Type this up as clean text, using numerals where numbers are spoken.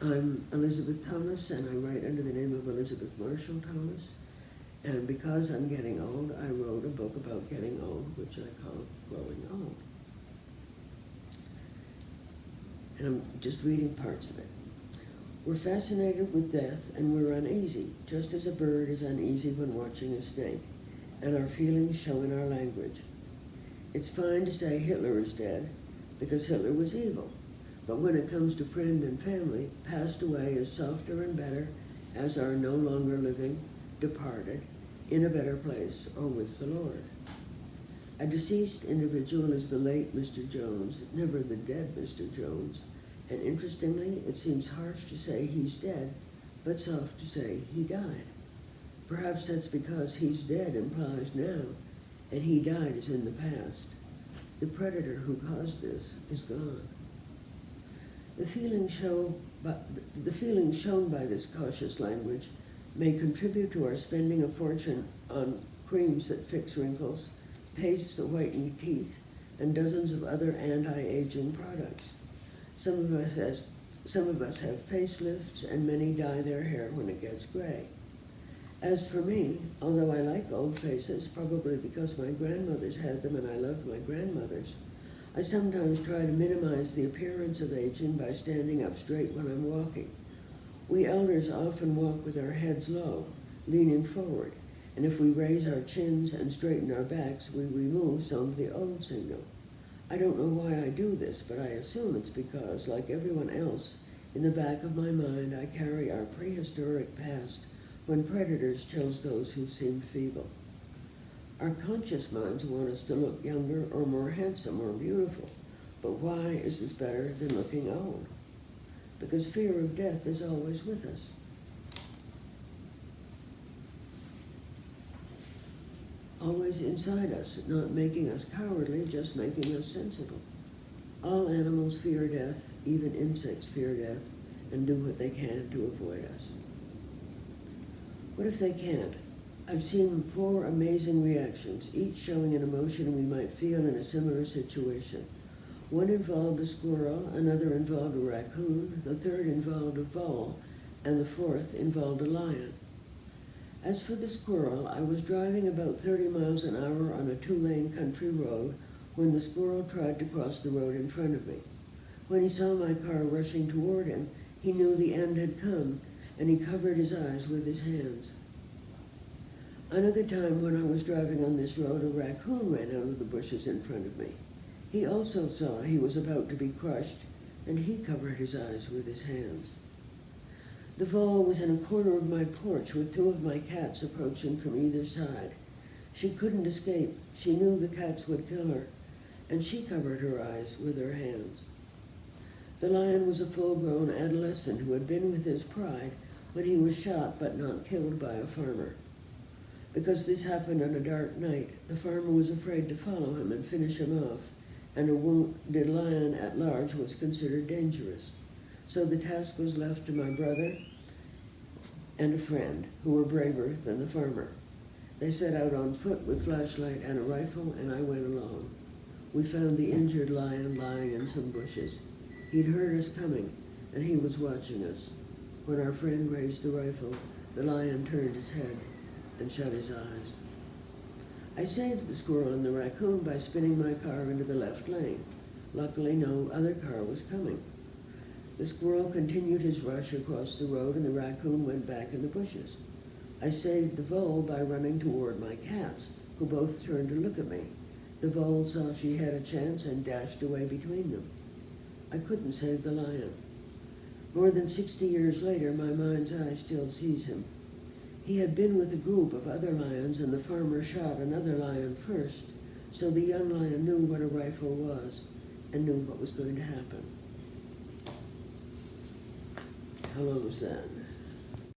I'm Elizabeth Thomas, and I write under the name of Elizabeth Marshall Thomas. And because I'm getting old, I wrote a book about getting old, which I call Growing Old. And I'm just reading parts of it. We're fascinated with death, and we're uneasy, just as a bird is uneasy when watching a snake, and our feelings show in our language. It's fine to say Hitler is dead, because Hitler was evil. But when it comes to friend and family, passed away is softer and better, as are no longer living, departed, in a better place, or with the Lord. A deceased individual is the late Mr. Jones, never the dead Mr. Jones. And interestingly, it seems harsh to say he's dead, but soft to say he died. Perhaps that's because he's dead implies now, and he died is in the past. The predator who caused this is gone. The feelings shown by this cautious language may contribute to our spending a fortune on creams that fix wrinkles, pastes that whiten teeth, and dozens of other anti-aging products. Some of us have facelifts, and many dye their hair when it gets gray. As for me, although I like old faces, probably because my grandmothers had them and I loved my grandmothers, I sometimes try to minimize the appearance of aging by standing up straight when I'm walking. We elders often walk with our heads low, leaning forward, and if we raise our chins and straighten our backs, we remove some of the old signal. I don't know why I do this, but I assume it's because, like everyone else, in the back of my mind I carry our prehistoric past when predators chose those who seemed feeble. Our conscious minds want us to look younger or more handsome or beautiful, but why is this better than looking old? Because fear of death is always with us. Always inside us, not making us cowardly, just making us sensible. All animals fear death, even insects fear death, and do what they can to avoid us. What if they can't? I've seen 4 amazing reactions, each showing an emotion we might feel in a similar situation. One involved a squirrel, another involved a raccoon, the third involved a vole, and the fourth involved a lion. As for the squirrel, I was driving about 30 miles an hour on a 2-lane country road when the squirrel tried to cross the road in front of me. When he saw my car rushing toward him, he knew the end had come, and he covered his eyes with his hands. Another time when I was driving on this road, a raccoon ran out of the bushes in front of me. He also saw he was about to be crushed, and he covered his eyes with his hands. The vole was in a corner of my porch with 2 of my cats approaching from either side. She couldn't escape. She knew the cats would kill her, and she covered her eyes with her hands. The lion was a full-grown adolescent who had been with his pride when he was shot but not killed by a farmer. Because this happened on a dark night, the farmer was afraid to follow him and finish him off, and a wounded lion at large was considered dangerous. So the task was left to my brother and a friend, who were braver than the farmer. They set out on foot with flashlight and a rifle, and I went along. We found the injured lion lying in some bushes. He'd heard us coming, and he was watching us. When our friend raised the rifle, the lion turned his head and shut his eyes. I saved the squirrel and the raccoon by spinning my car into the left lane. Luckily, no other car was coming. The squirrel continued his rush across the road, and the raccoon went back in the bushes. I saved the vole by running toward my cats, who both turned to look at me. The vole saw she had a chance and dashed away between them. I couldn't save the lion. More than 60 years later, my mind's eye still sees him. He had been with a group of other lions, and the farmer shot another lion first, so the young lion knew what a rifle was and knew what was going to happen. How long was that?